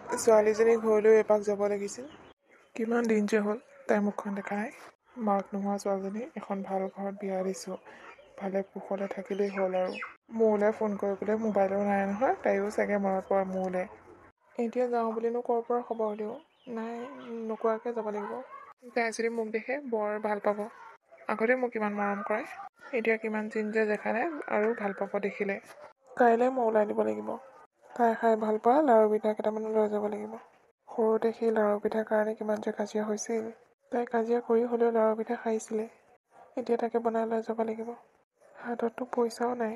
ছোৱালীজনী ঘৰলৈ এপাক যাব লাগিছিল। কিমান দিন যে হ'ল তাইৰ মুখখন দেখা নাই। মাক নোহোৱা ছোৱালীজনী এখন ভাল ঘৰত বিয়া দিছোঁ, ভালে কুশলে থাকিলেই হ'ল আৰু। মোলৈ ফোন কৰিবলৈ মোবাইলো নাই নহয়, তাইও চাগে মনত পৰে মোলৈ। এতিয়া যাওঁ বুলিনো ক'ৰ পৰা খবৰ দিওঁ, নাই নোকোৱাকৈ যাব লাগিব। তাই যদি মোক দেখে বৰ ভাল পাব। আগতে মোক ইমান মৰম কৰে, এতিয়া কিমান দিন যে দেখা নাই আৰু ভাল পাব দেখিলে। কাইলৈ মই ওলাই দিব লাগিব। তাই খাই ভাল পোৱা লাড়ু পিঠা কেইটামান লৈ যাব লাগিব। সৰুতে সেই লাড়ু পিঠাৰ কাৰণে কিমান যে কাজিয়া হৈছিল। তাই কাজিয়া কৰি হ'লেও লাড়ু পিঠা খাইছিলে। এতিয়া তাকে বনাই লৈ যাব লাগিব। হাতততো পইচাও নাই।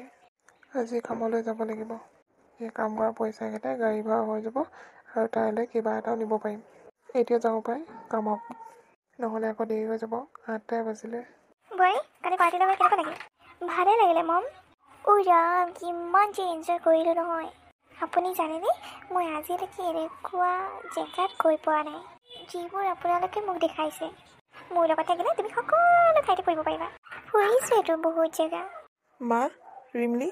আজি কামলৈ যাব লাগিব। সেই কাম কৰা পইচাকেইটাই গাড়ী ভাড়া হৈ যাব আৰু তাইলৈ কিবা এটাও নিব পাৰিম। এতিয়া যাব পাই কামত, নহ'লে আকৌ দেৰি হৈ যাব। 8টাই বাজিলে। বোৱাৰী, কালি পাৰ্টি লগাই কেনেকুৱা লাগিল? ভালেই লাগিলে মম। ৰাম, কিমান যে এনজয় কৰিলোঁ নহয়। আপুনি জানেনে, মই আজিলৈকে এনেকুৱা জেগাত গৈ পোৱা নাই, যিবোৰ আপোনালোকে মোক দেখাইছে। মোৰ লগত থাকিলে তুমি সকলো ঠাইতে ফুৰিব পাৰিবা। ফুৰিছোঁ এইটো বহুত জেগা। মা, ৰিমলি,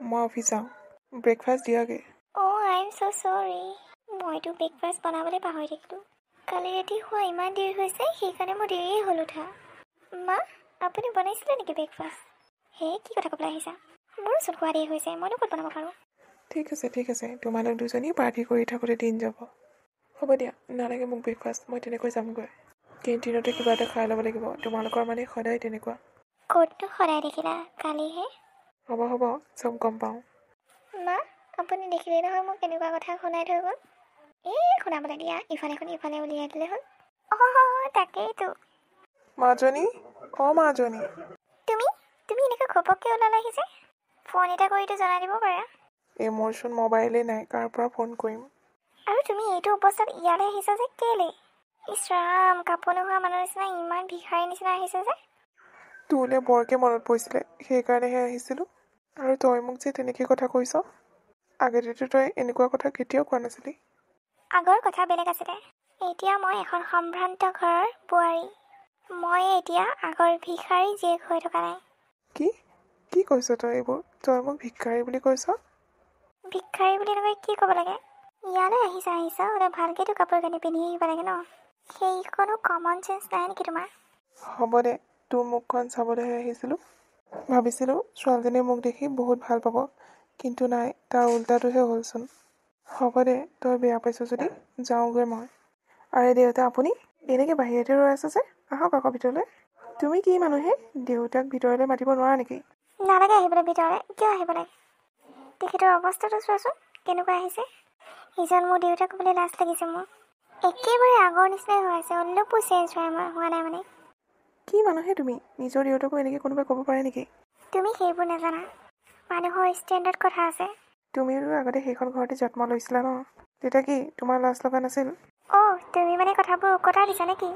মই অফিচ যাওঁ। ব্ৰেকফাষ্ট দিয়াগৈ। আই এম ছ' চৰি। মইতো ব্ৰেকফাষ্ট বনাবলৈ পাহৰি থাকিলোঁ। কালি ৰাতি শোৱা ইমান দেৰি হৈছে, সেইকাৰণে মোৰ দেৰিয়ে হ'ল উঠা। মা, আপুনি বনাইছিলে নেকি ব্ৰেকফাষ্ট? কি কথা ক'বলৈ আহিছা? মোৰো চোন খোৱা দেৰি হৈছে, মইনো ক'ত বনাব পাৰোঁ। ঠিক আছে, তোমালোক দুজনী পাৰ্টি কৰি থাকোঁতে দিন যাব। হ'ব দিয়া, নালাগে মোক ব্ৰেকফাষ্ট, মই তেনেকৈ যামগৈ। কেণ্টিনতে কিবা এটা খাই ল'ব লাগিব। তোমালোকৰ মানে সদায় তেনেকুৱা। ক'তনো সদায় দেখিলা, কালিহে। হ'ব, চব গম পাওঁ। মা, আপুনি দেখিলে নহয় মোক কেনেকুৱা কথা শুনাই থৈ গ'ল। শুনাবলৈ দিয়া, ইফালে শুনি ইফালে উলিয়াই দিলে হ'ল। তাকেইতো। মাজনী, মাজনী। তুমি এনেকৈ ঘপককৈ ওলালে আহিছে। ফোন এটা কৰিতো জনাই দিব পাৰা। মোৰচোন মোবাইলেই নাই, কাৰ পৰা ফোন কৰিম। আৰু তুমি এইটো অৱস্থাত ইয়ালৈ আহিছা যে কেলে? ইছ ৰাম, কাপোৰ নোহোৱা মানুহৰ নিচিনা ইমান ভিখাৰী নিচিনা আহিছে যে। তোলৈ বৰকৈ মনত পৰিছিলে, সেইকাৰণেহে আহিছিলোঁ। আৰু তই মোক যে তেনেকৈ কথা কৈছ, আগতেতো তই এনেকুৱা কথা কেতিয়াও কোৱা নাছিলি। আগৰ কথা বেলেগ আছিলে। এতিয়া মই এখন সম্ভ্ৰান্ত ঘৰৰ বোৱাৰী। মই এতিয়া আগৰ ভিখাৰী জীয়েক হৈ থকা নাই। কি কৈছ তই এইবোৰ? তই মোক ভিক্ষাৰী বুলি কৈছ? ভিক্ষাৰী বুলি নকৈ কি ক'ব লাগে? ইয়ালৈ আহিছা ওলাই ভালকৈতো কাপোৰ কানি পিন্ধি আহিব লাগে ন। সেইকণো কমন চেঞ্চ নাই নেকি তোমাৰ? হ'ব দে, তোৰ মুখখন চাবলৈহে আহিছিলোঁ। ভাবিছিলোঁ ছোৱালীজনীয়ে মোক দেখি বহুত ভাল পাব, কিন্তু নাই, তাৰ উল্টাটোহে হ'লচোন। হ'ব দে, তই বেয়া পাইছ যদি যাওঁগৈ মই। আৰে দেউতা, আপুনি এনেকৈ বাহিৰতে ৰৈ আছে যে, আহক আকৌ ভিতৰলৈ। তুমি কি মানুহে, দেউতাক ভিতৰলৈ মাতিব নোৱাৰা নেকি? নালাগে আহিবলৈ ভিতৰলৈ। কিয় আহিব লাগে? তেখেতৰ অৱস্থাটো চোৱাচোন কেনেকুৱা আহিছে। ইজন মোৰ দেউতাক ক'বলৈ লাজ লাগিছে মোৰ। একেবাৰে আগৰ নিচিনাই হৈ আছে, অলপো চেঞ্জ হোৱা নাই মানে। কি মানুহে তুমি? নিজৰ দেউতাকো এনেকৈ কোনোবাই ক'ব পাৰে নেকি? তুমি সেইবোৰ নাজানা। মানুহৰ ষ্টেণ্ডাৰ্ড কথা আছে। তুমিও আগতে সেইখন ঘৰতে জন্ম লৈছিলা ন? তেতিয়া কি তোমাৰ লাজ লগা নাছিল? তুমি মানে কথাবোৰ উকতা দিছা নেকি?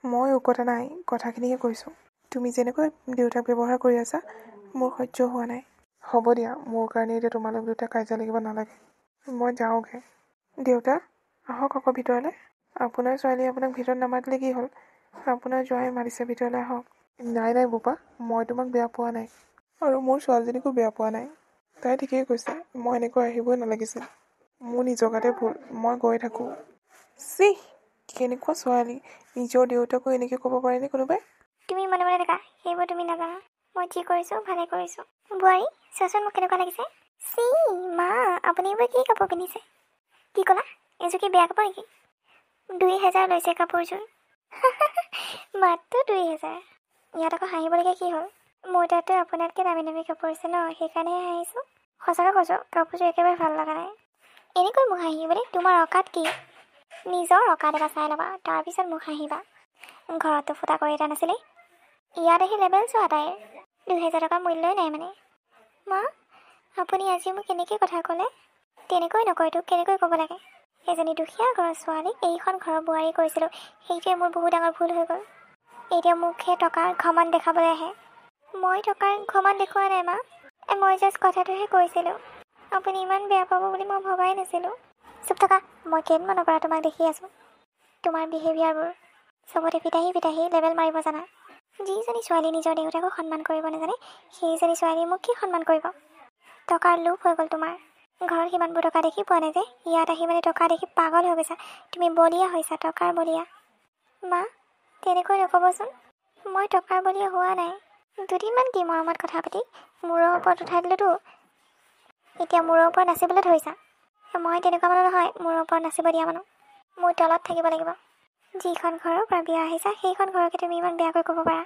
মই উকতা নাই, কথাখিনিহে কৈছোঁ। তুমি যেনেকৈ দেউতাক ব্যৱহাৰ কৰি আছা, মোৰ সহ্য হোৱা নাই। হ'ব দিয়া, মোৰ কাৰণে এতিয়া তোমালোক দুটা কাজিয়া লাগিব নালাগে। মই যাওঁগৈ। দেউতা, আহক আকৌ ভিতৰলৈ। আপোনাৰ ছোৱালীয়ে আপোনাক ভিতৰত নামাতিলে কি হ'ল? আপোনাৰ জোঁৱাই মাতিছে, ভিতৰলৈ আহক। নাই বোপা, মই তোমাক বেয়া পোৱা নাই, আৰু মোৰ ছোৱালীজনীকো বেয়া পোৱা নাই। তাই ঠিকেই কৈছে, মই এনেকৈ আহিবই নালাগিছিল। মোৰ নিজৰ গাতে ভুল, মই গৈ থাকোঁ। কেনেকুৱা ছোৱালী, নিজৰ দেউতাকো এনেকৈ ক'ব পাৰেনে কোনোবাই? তুমি মনে মনে থাকা, সেইবোৰ তুমি নাজানা। মই যি কৰিছোঁ ভালে কৰিছোঁ। বোৱাৰী, চোৱাচোন মোক কেনেকুৱা লাগিছে। মা, আপুনি এইবোৰ কি কাপোৰ পিন্ধিছে? কি ক'লা? এইযোৰ কি বেয়া কাপোৰ নেকি? 2000 লৈছে কাপোৰযোৰ। মাত্ৰ 2000। ইয়াত আকৌ হাঁহিবলগীয়া কি হ'ল? মোৰ তাততো আপোনাতকৈ দামী কাপোৰ আছে ন, সেইকাৰণেহে হাঁহিছোঁ। সঁচাকৈ কৈছোঁ, কাপোৰযোৰ একেবাৰে ভাল লগা নাই। এনেকৈ মোক হাঁহিবলৈ তোমাৰ অকাত কি? নিজৰ অকাত এটা চাই ল'বা, তাৰপিছত মোক হাঁহিবা। ঘৰততো ফুটা কৰি এটা নাছিলেই। ইয়াত আহি লেবেল চোৱা তাইৰ। 2000 টকাৰ মূল্যই নাই মানে। মা, আপুনি আজি মোক কেনেকৈ কথা ক'লে? তেনেকৈ নকয়তো, কেনেকৈ ক'ব লাগে? এজনী দুখীয়া ঘৰৰ ছোৱালীক এইখন ঘৰৰ বোৱাৰী কৰিছিলোঁ, সেইটোৱে মোৰ বহুত ডাঙৰ ভুল হৈ গ'ল। এতিয়া মোক সেই টকাৰ ঘমণ্ড দেখাবলৈ আহে। মই টকাৰ ঘমণ্ড দেখুওৱা নাই মা। মই জাষ্ট কথাটোহে কৈছিলোঁ। আপুনি ইমান বেয়া পাব বুলি মই ভবাই নাছিলোঁ। চুপ থকা, মই কেইদিনমানৰ পৰা তোমাক দেখি আছোঁ। তোমাৰ বিহেভিয়াৰবোৰ চবতে পিতাহি লেবেল মাৰিব জানা। যিজনী ছোৱালী নিজৰ দেউতাকক সন্মান কৰিব নাজানে, সেইজনী ছোৱালীয়ে মোক কি সন্মান কৰিব? টকাৰ লোভ হৈ গ'ল তোমাৰ। ঘৰত সিমানবোৰ টকা দেখি পোৱা নাই যে ইয়াত আহি মানে টকা দেখি পাগল হৈ গৈছা। তুমি বলিয়া হৈছা, টকাৰ বলিয়া। মা তেনেকৈ নক'বচোন, মই টকাৰ বলিয়া হোৱা নাই। দুদিনমান কি মৰমত কথা পাতি মূৰৰ ওপৰত উঠাই দিলোতো, এতিয়া মূৰৰ ওপৰত নাচিবলৈ ধৰিছা। মই তেনেকুৱা মানুহ নহয়, মূৰৰ ওপৰত নাচিব দিয়া মানুহ। মোৰ তলত থাকিব লাগিব। যিখন ঘৰৰ পৰা বিয়া আহিছা সেইখন ঘৰকে তুমি ইমান বেয়াকৈ ক'ব পাৰা,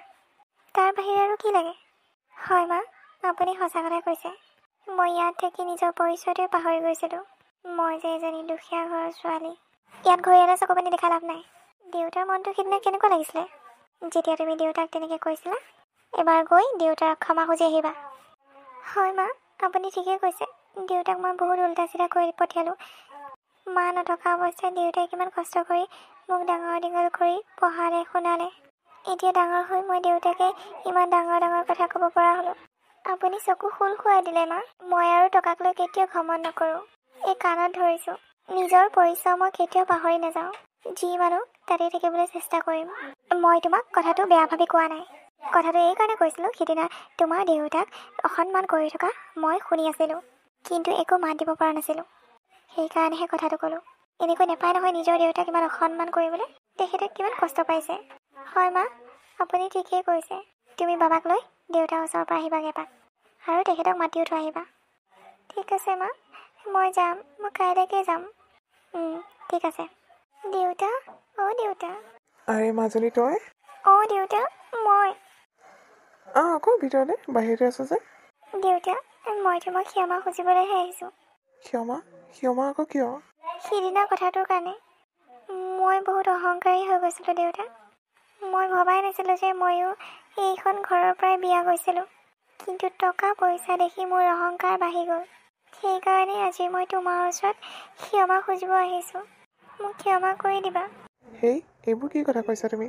তাৰ বাহিৰে আৰু কি লাগে? হয় মা, আপুনি সঁচা কথাই কৈছে। মই ইয়াত থাকি নিজৰ পৰিচয়টোৱে পাহৰি গৈছিলোঁ। মই যে এজনী দুখীয়া ঘৰৰ ছোৱালী। ইয়াত ঘূৰি এটা চকু পানী দেখা লাভ নাই। দেউতাৰ মনটো সিদিনা কেনেকুৱা লাগিছিলে যেতিয়া তুমি দেউতাক তেনেকৈ কৈছিলা? এবাৰ গৈ দেউতাক ক্ষমা খুজি আহিবা। হয় মা, আপুনি ঠিকেই কৈছে। দেউতাক মই বহুত উল্টা চিধা কৰি পঠিয়ালোঁ। মা নথকা অৱস্থাত দেউতাই কিমান কষ্ট কৰি মোক ডাঙৰ দীঘল কৰি পঢ়ালে শুনালে। এতিয়া ডাঙৰ হৈ মই দেউতাকে ইমান ডাঙৰ ডাঙৰ কথা ক'ব পৰা হ'লোঁ। আপুনি চকু খোল খুৱাই দিলে মা। মই আৰু টকাক লৈ কেতিয়াও ঘমণ্ড নকৰোঁ। এই কাণত ধৰিছোঁ, নিজৰ পৰিচয় মই কেতিয়াও পাহৰি নাযাওঁ। যি মানুহ তাতে থাকিবলৈ চেষ্টা কৰিম। মই তোমাক কথাটো বেয়া ভাবি কোৱা নাই। কথাটো এইকাৰণে কৈছিলোঁ, সিদিনা তোমাৰ দেউতাক অসন্মান কৰি থকা মই শুনি আছিলোঁ, কিন্তু একো মাত দিব পৰা নাছিলোঁ। সেইকাৰণেহে কথাটো ক'লোঁ। এনেকৈ নাপায় নহয় নিজৰ দেউতাক ইমান অসন্মান কৰিবলৈ। তেখেতে কিমান কষ্ট পাইছে। হয় মা, আপুনি ঠিকেই কৈছে। তুমি বাবাক লৈ দেউতাৰ ওচৰৰ পৰা আহিবাগৈ এপাক আৰু তেখেতক মাতিও থৈ আহিবা। ঠিক আছে মা, মই যাম। মই কাইলৈকে যাম। ঠিক আছে। দেউতা, অ' দেউতা। আৰে মাজনী তই? অ' দেউতা, মই। আকৌ ভিতৰলৈ, বাহিৰতে আছোঁ যে। দেউতা, মই তোমাক ক্ষমা খুজিবলৈহে আহিছোঁ। ক্ষমা? ক্ষমা আকৌ কিয়? সিদিনা কথাটোৰ কাৰণে। মই বহুত অহংকাৰী হৈ গৈছিলোঁ দেউতা। মই ভবাই নাছিলোঁ যে ময়ো এইখন ঘৰৰ পৰাই বিয়া গৈছিলোঁ, কিন্তু টকা পইচা দেখি মোৰ অহংকাৰ বাঢ়ি গ'ল। সেইকাৰণে আজি মই তোমাৰ ওচৰত ক্ষমা খুজিব আহিছোঁ। মোক ক্ষমা কৰি দিবা। হেই, এইবোৰ কি কথা কৈছা তুমি?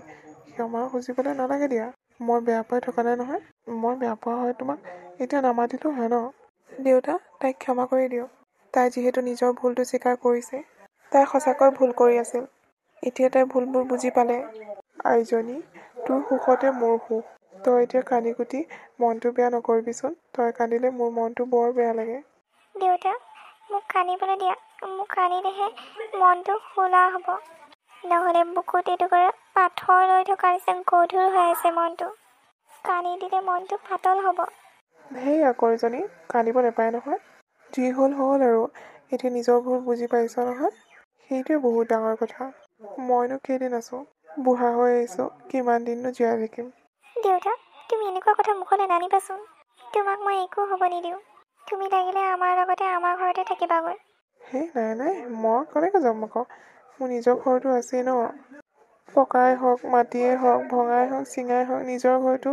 ক্ষমা খুজিবলৈ নালাগে দিয়া। মই বেয়া পাই থকা নাই নহয়। মই বেয়া পোৱা হয় তোমাক এতিয়া নামাতিলোঁ হয় ন? দেউতা, তাইক ক্ষমা কৰি দিয়ক। তাই যিহেতু নিজৰ ভুলটো স্বীকাৰ কৰিছে। তাই সঁচাকৈ ভুল কৰি আছিল। এতিয়া তাই ভুলবোৰ বুজি পালে। আইজনী, তোৰ সুখতে মোৰ সুখ। তই এতিয়া কান্দি কুটি মনটো বেয়া নকৰিবিচোন। তই কান্দিলে মোৰ মনটো বৰ বেয়া লাগে। দেউতা, মোক কান্দিবলৈ দিয়া। মোক কান্দিলেহে মনটো খোলা হ'ব। নহ'লে বুকুত এটুকুৰা পাথৰ লৈ থকা নিচিনা গধুৰ হৈ আছে মনটো। কান্দি দিলে মনটো পাতল হ'ব। সেই আকৰিজনী, কান্দিব নাপায় নহয়। যি হ'ল হ'ল আৰু। এতিয়া নিজৰ ভুল বুজি পাইছ নহয়। সেইটোৱে বহুত ডাঙৰ কথা। মইনো কেইদিন আছোঁ? বুঢ়া হৈ আহিছোঁ, কিমান দিননো জীয়াই থাকিম? দেউতা, তুমি এনেকুৱা কথা মুখলৈ নানিবাচোন। তোমাক মই একো হ'ব নিদিওঁ। তুমি লাগিলে আমাৰ লগতে আমাৰ ঘৰতে থাকিবাগৈ। হেই নাই নাই, মই কলৈকে যাম আকৌ? মোৰ নিজৰ ঘৰটো আছেই ন। পকাই হওক, মাটিয়েই হওক, ভঙাই হওক, চিঙাই হওক, নিজৰ ঘৰটো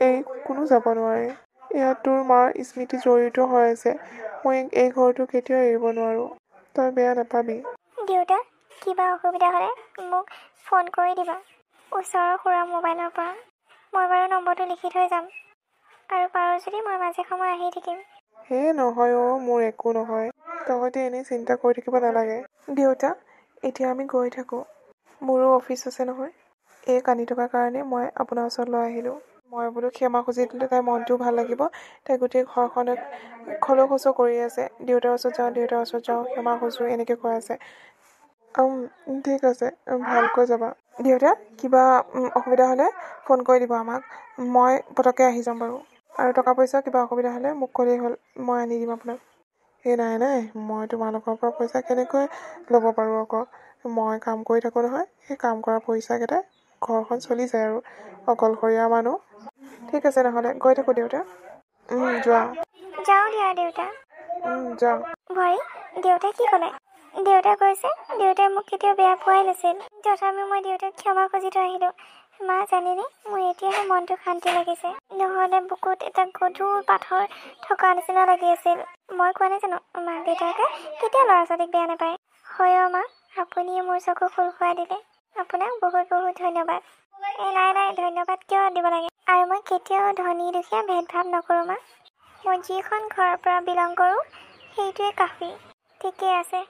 এই কোনো যাব নোৱাৰে। ইয়াত তোৰ মাৰ স্মৃতি জড়িত হৈ আছে। মই এই ঘৰটো কেতিয়াও এৰিব নোৱাৰোঁ। তই বেয়া নাপাবি। দেউতা, কিবা অসুবিধা হ'লে মোক ফোন কৰি দিবা ওচৰৰ খুৰা মোবাইলৰ পৰা। মই বাৰু নম্বৰটো লিখি থৈ যাম, আৰু পাৰোঁ যদি মই মাজে সময়ে আহি থাকিম। হে নহয় অ', মোৰ একো নহয়। তহঁতে এনেই চিন্তা কৰি থাকিব নালাগে। দেউতা, এতিয়া আমি গৈ থাকোঁ। মোৰো অফিচ আছে নহয়। এই কান্দি থকাৰ কাৰণে মই আপোনাৰ ওচৰত লৈ আহিলোঁ। মই বোলো ক্ষমা খুজি দিলে তাইৰ মনটোও ভাল লাগিব। তাই গোটেই ঘৰখনত খলখুচু কৰি আছে। দেউতাৰ ওচৰত যাওঁ, দেউতাৰ ওচৰত যাওঁ, ক্ষমা খুজোঁ এনেকৈ কৈ আছে। ঠিক আছে, ভালকৈ যাবা। দেউতা, কিবা অসুবিধা হ'লে ফোন কৰি দিব আমাক। মই পটককৈ আহি যাম বাৰু। আৰু টকা পইচা কিবা অসুবিধা হ'লে মোক ক'লেই হ'ল, মই আনি দিম আপোনাক। এই নাই নাই, মই তোমালোকৰ পৰা পইচা কেনেকৈ ল'ব পাৰোঁ আকৌ? মই কাম কৰি থাকোঁ নহয়। সেই কাম কৰা পইচাকেইটাই ঘৰখন চলি যায় আৰু। অকলশৰীয়া মানুহ। ঠিক আছে নহ'লে, গৈ থাকোঁ দেউতা। যোৱা। যাওঁ দিয়া দেউতা। যাওঁ। বোৱাৰী, দেউতাই কি ক'লে? দেউতাই কৈছে দেউতাই মোক কেতিয়াও বেয়া পোৱাই নাছিল। তথাপিও মই দেউতাক ক্ষমা খুজি থৈ আহিলোঁ। মা জানেনে, মোৰ এতিয়াহে মনটো শান্তি লাগিছে। নহ'লে বুকুত এটা গধুৰ পাথৰ থকা নিচিনা লাগি আছিল। মই কোৱা নাই জানো, মাক দেউতাকে কেতিয়াও ল'ৰা ছোৱালীক বেয়া নাপায়। হয় অ' মা, আপুনিয়ে মোৰ চকু খোল খুৱাই দিলে। আপোনাক বহুত বহুত ধন্যবাদ। নাই নাই, ধন্যবাদ কিয় দিব লাগে? আৰু মই কেতিয়াও ধনী দুখীয়া ভেদভাৱ নকৰোঁ মা। মই যিখন ঘৰৰ পৰা বিলং কৰোঁ সেইটোৱে কাফি। ঠিকেই আছে।